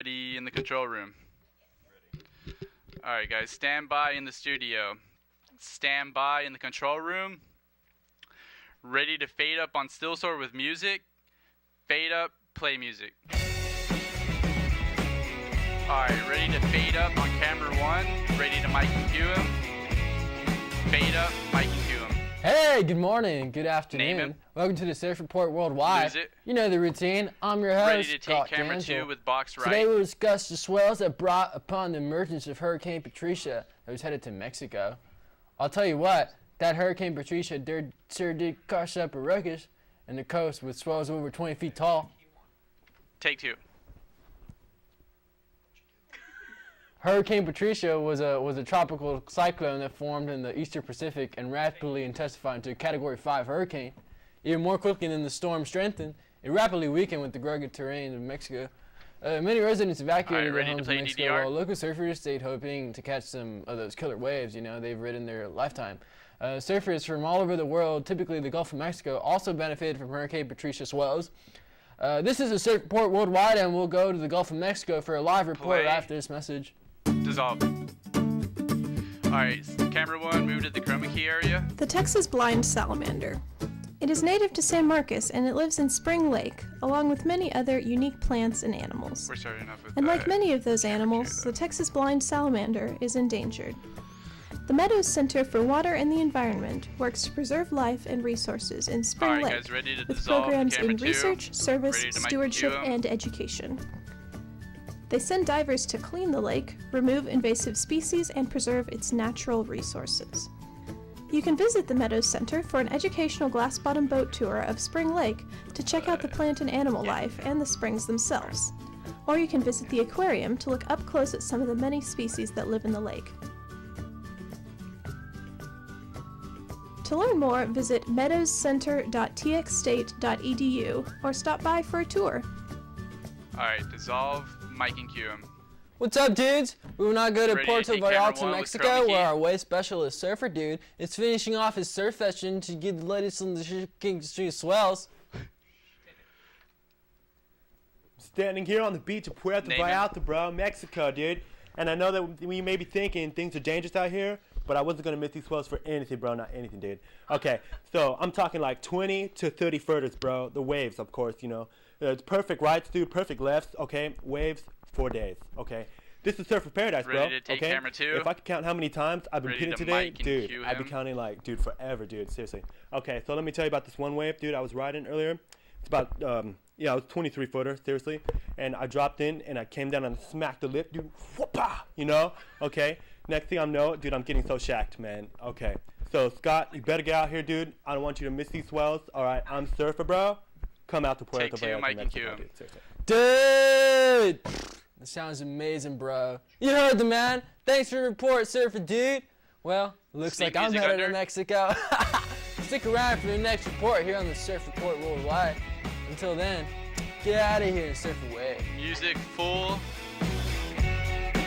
Ready in the control room. All right, guys, stand by in the studio. Stand by in the control room. Ready to fade up on still sword with music. Fade up, play music. All right, ready to fade up on camera 1. Ready to mic and cue him. Fade up, mic and cue him. Hey, good morning, good afternoon. Name him. Welcome to the Surf Report Worldwide. Lose it. You know the routine. I'm your host, Ready to take Scott camera D'Angelo. 2 with box right. Today we'll discuss the swells that brought upon the emergence of Hurricane Patricia that was headed to Mexico. I'll tell you what, that Hurricane Patricia sure did crush up a ruckus in the coast with swells over 20 feet tall. Take 2. Hurricane Patricia was a tropical cyclone that formed in the eastern Pacific and rapidly intensified into a Category 5 hurricane. Even more quickly than the storm strengthened, it rapidly weakened with the rugged terrain of Mexico. Many residents evacuated their homes in Mexico, while local surfers stayed hoping to catch some of those killer waves, they've ridden their lifetime. Surfers from all over the world, typically the Gulf of Mexico, also benefited from Hurricane Patricia swells. This is a Surf Report Worldwide, and we'll go to the Gulf of Mexico for a live report after this message. Dissolve. Alright, camera 1, move to the chroma key area. The Texas blind salamander. It is native to San Marcos and it lives in Spring Lake, along with many other unique plants and animals. We're starting off with And like many of those animals, the Texas blind salamander is endangered. The Meadows Center for Water and the Environment works to preserve life and resources in Spring Lake guys, ready to with dissolve. programs Camera in 2, research, service, ready to mic stewardship, cue 'em. and education. They send divers to clean the lake, remove invasive species, and preserve its natural resources. You can visit the Meadows Center for an educational glass-bottom boat tour of Spring Lake to check out the plant and animal life and the springs themselves. Or you can visit the aquarium to look up close at some of the many species that live in the lake. To learn more, visit meadowscenter.txstate.edu or stop by for a tour. Alright, dissolve, mic and cue him. What's up, dudes? We will now go to Ready to Puerto take camera Vallarta, 1 with Mexico, chroma key? where our wave specialist Surfer Dude is finishing off his surf session to give the latest on the King Street swells. Standing here on the beach of Puerto Vallarta, bro, Mexico, dude. And I know that we may be thinking things are dangerous out here, but I wasn't going to miss these swells for anything, bro, not anything, dude. Okay, so I'm talking like 20 to 30 footers, bro. The waves, of course, It's perfect rights, dude, perfect lefts, okay? Waves, 4 days, okay? This is Surfer Paradise, bro, Ready to take okay? camera 2. If I could count how many times I've been Ready pitting to today, mic and dude, cue I've been him. counting like, dude, forever, dude, seriously. Okay, so let me tell you about this one wave, dude, I was riding earlier. It's about, it was 23 footer, seriously. And I dropped in and I came down and smacked the lip, dude, whoopah, okay? Next thing I know, dude, I'm getting so shacked, man. Okay, so Scott, you better get out here, dude. I don't want you to miss these swells. All right, I'm Surfer, bro. Come out to Puerto Take 2, Vallarta, mic and cue Mexico, him. dude, seriously. Dude! That sounds amazing, bro. You heard the man. Thanks for the report, Surfer Dude. Well, looks Sneak like I'm music headed to under. Mexico. Stick around for the next report here on the Surf Report Worldwide. Until then, get out of here and surf away. Music full.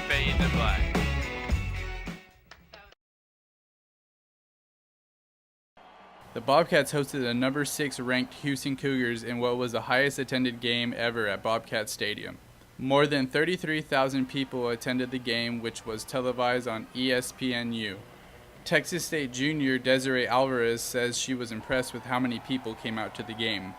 Fade to black. The Bobcats hosted the number 6 ranked Houston Cougars in what was the highest attended game ever at Bobcat Stadium. More than 33,000 people attended the game, which was televised on ESPNU. Texas State junior Desiree Alvarez says she was impressed with how many people came out to the game.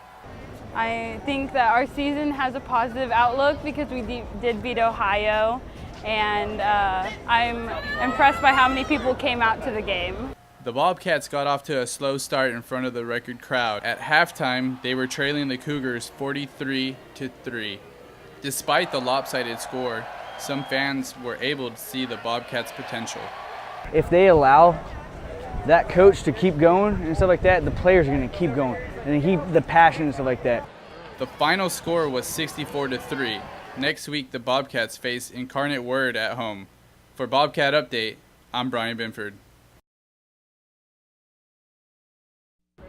I think that our season has a positive outlook because we did beat Ohio, and I'm impressed by how many people came out to the game. The Bobcats got off to a slow start in front of the record crowd. At halftime, they were trailing the Cougars 43-3. Despite the lopsided score, some fans were able to see the Bobcats' potential. If they allow that coach to keep going and stuff like that, the players are going to keep going and keep the passion and stuff like that. The final score was 64-3. Next week, the Bobcats face Incarnate Word at home. For Bobcat Update, I'm Brian Binford.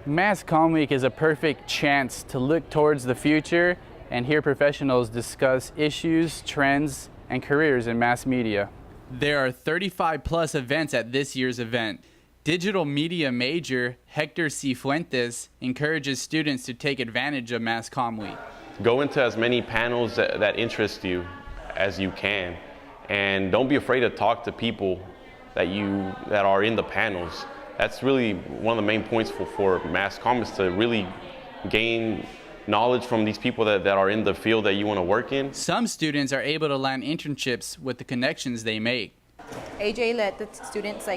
MassCom Week is a perfect chance to look towards the future and hear professionals discuss issues, trends, and careers in mass media. There are 35 plus events at this year's event. Digital media major Hector Cifuentes encourages students to take advantage of MassCom Week. Go into as many panels that interest you. as you can. And don't be afraid to talk to people that are in the panels. That's really one of the main points for mass comm, is to really gain knowledge from these people that are in the field that you want to work in. Some students are able to land internships with the connections they make. AJ let the students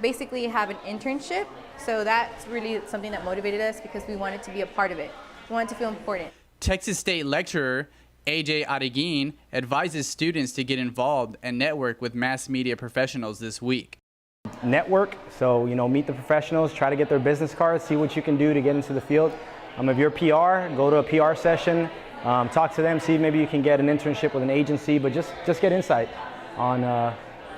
basically have an internship, so that's really something that motivated us because we wanted to be a part of it. We wanted to feel important. Texas State lecturer AJ Adeguin advises students to get involved and network with mass media professionals this week. Network, so meet the professionals, try to get their business cards, see what you can do to get into the field. If you're PR, go to a PR session, talk to them, see if maybe you can get an internship with an agency, but just get insight on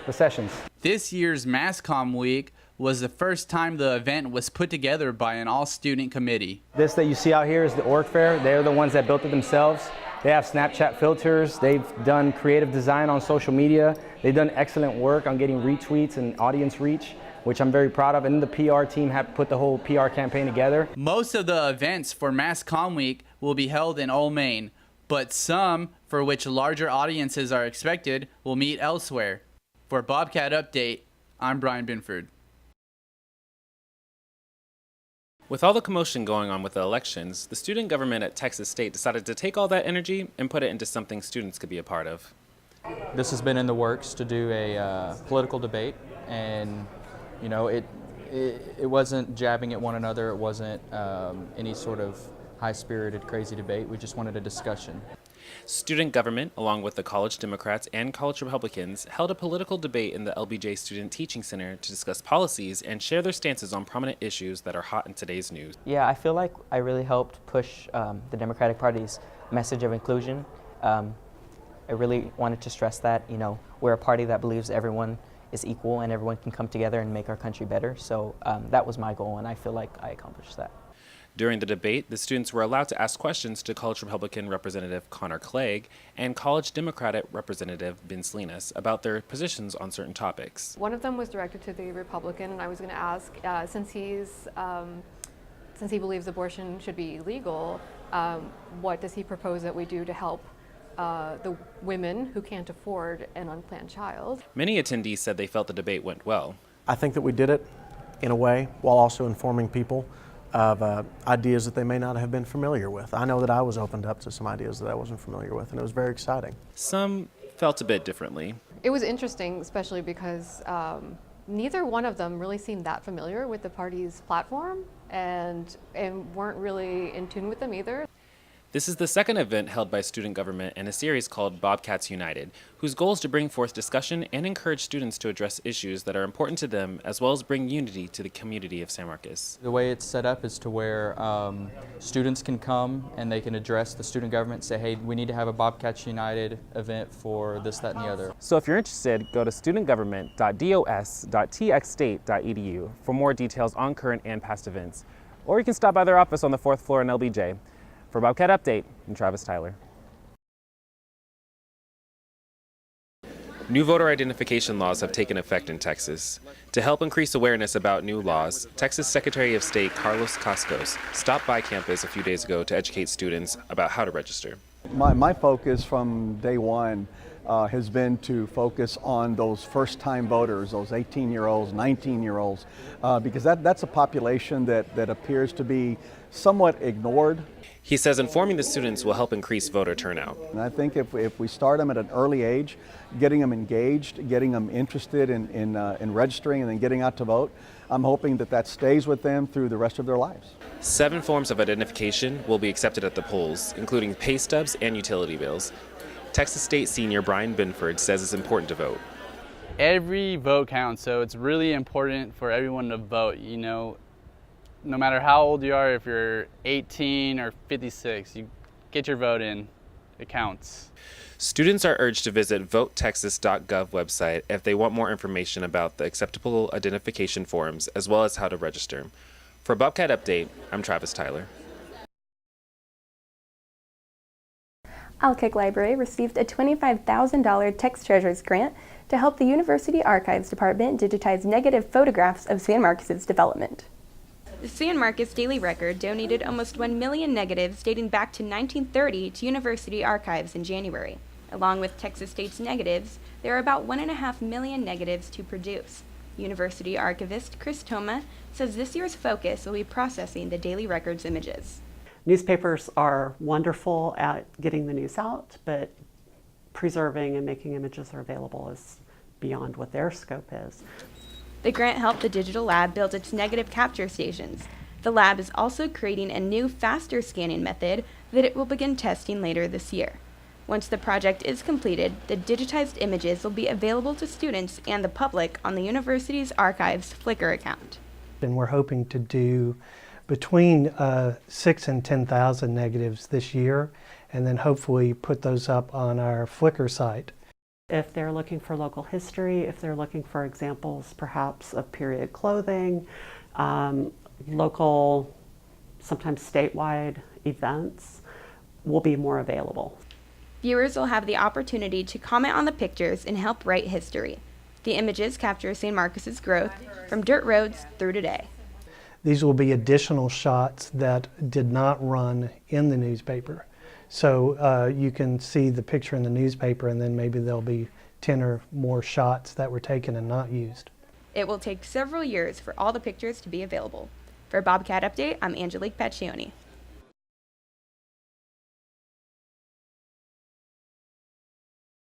the sessions. This year's MassComm Week was the first time the event was put together by an all-student committee. This that you see out here is the org fair. They're the ones that built it themselves. They have Snapchat filters. They've done creative design on social media. They've done excellent work on getting retweets and audience reach, which I'm very proud of. And the PR team have put the whole PR campaign together. Most of the events for MassComm Week will be held in Old Main, but some, for which larger audiences are expected, will meet elsewhere. For Bobcat Update, I'm Brian Binford. With all the commotion going on with the elections, the student government at Texas State decided to take all that energy and put it into something students could be a part of. This has been in the works to do a political debate, and it wasn't jabbing at one another. It wasn't any sort of high-spirited, crazy debate. We just wanted a discussion. Student government, along with the college Democrats and college Republicans, held a political debate in the LBJ Student Teaching Center to discuss policies and share their stances on prominent issues that are hot in today's news. Yeah, I feel like I really helped push the Democratic Party's message of inclusion. I really wanted to stress that, we're a party that believes everyone is equal and everyone can come together and make our country better. So that was my goal, and I feel like I accomplished that. During the debate, the students were allowed to ask questions to College Republican Representative Connor Clegg and College Democratic Representative Ben Salinas about their positions on certain topics. One of them was directed to the Republican, and I was going to ask, since he believes abortion should be illegal, what does he propose that we do to help the women who can't afford an unplanned child? Many attendees said they felt the debate went well. I think that we did it in a way while also informing people of ideas that they may not have been familiar with. I know that I was opened up to some ideas that I wasn't familiar with, and it was very exciting. Some felt a bit differently. It was interesting, especially because neither one of them really seemed that familiar with the party's platform and weren't really in tune with them either. This is the second event held by student government in a series called Bobcats United, whose goal is to bring forth discussion and encourage students to address issues that are important to them, as well as bring unity to the community of San Marcos. The way it's set up is to where students can come and they can address the student government, say, hey, we need to have a Bobcats United event for this, that, and the other. So if you're interested, go to studentgovernment.dos.txstate.edu for more details on current and past events, or you can stop by their office on the 4th floor in LBJ. For Bobcat Update, I'm Travis Tyler. New voter identification laws have taken effect in Texas. To help increase awareness about new laws, Texas Secretary of State Carlos Cascos stopped by campus a few days ago to educate students about how to register. My focus from day one has been to focus on those first-time voters, those 18-year-olds, 19-year-olds, because that's a population that appears to be somewhat ignored. He says informing the students will help increase voter turnout. And I think if we start them at an early age, getting them engaged, getting them interested in registering and then getting out to vote, I'm hoping that stays with them through the rest of their lives. 7 forms of identification will be accepted at the polls, including pay stubs and utility bills. Texas State senior Brian Binford says it's important to vote. Every vote counts, so it's really important for everyone to vote. No matter how old you are, if you're 18 or 56, you get your vote in. It counts. Students are urged to visit votetexas.gov website if they want more information about the acceptable identification forms as well as how to register. For Bobcat Update, I'm Travis Tyler. Alkick Library received a $25,000 Text Treasures grant to help the University Archives Department digitize negative photographs of San Marcos' development. The San Marcos Daily Record donated almost 1 million negatives dating back to 1930 to University Archives in January. Along with Texas State's negatives, there are about 1.5 million negatives to produce. University archivist Chris Toma says this year's focus will be processing the daily records images. Newspapers are wonderful at getting the news out, but preserving and making images available is beyond what their scope is. The grant helped the digital lab build its negative capture stations. The lab is also creating a new, faster scanning method that it will begin testing later this year. Once the project is completed, the digitized images will be available to students and the public on the university's archives Flickr account. And we're hoping to do between 6,000 and 10,000 negatives this year, and then hopefully put those up on our Flickr site. If they're looking for local history, if they're looking for examples perhaps of period clothing, local, sometimes statewide events, will be more available. Viewers will have the opportunity to comment on the pictures and help write history. The images capture St. Marcus's growth from dirt roads through today. These will be additional shots that did not run in the newspaper. So you can see the picture in the newspaper, and then maybe there'll be 10 or more shots that were taken and not used. It will take several years for all the pictures to be available. For Bobcat Update, I'm Angelique Paccioni.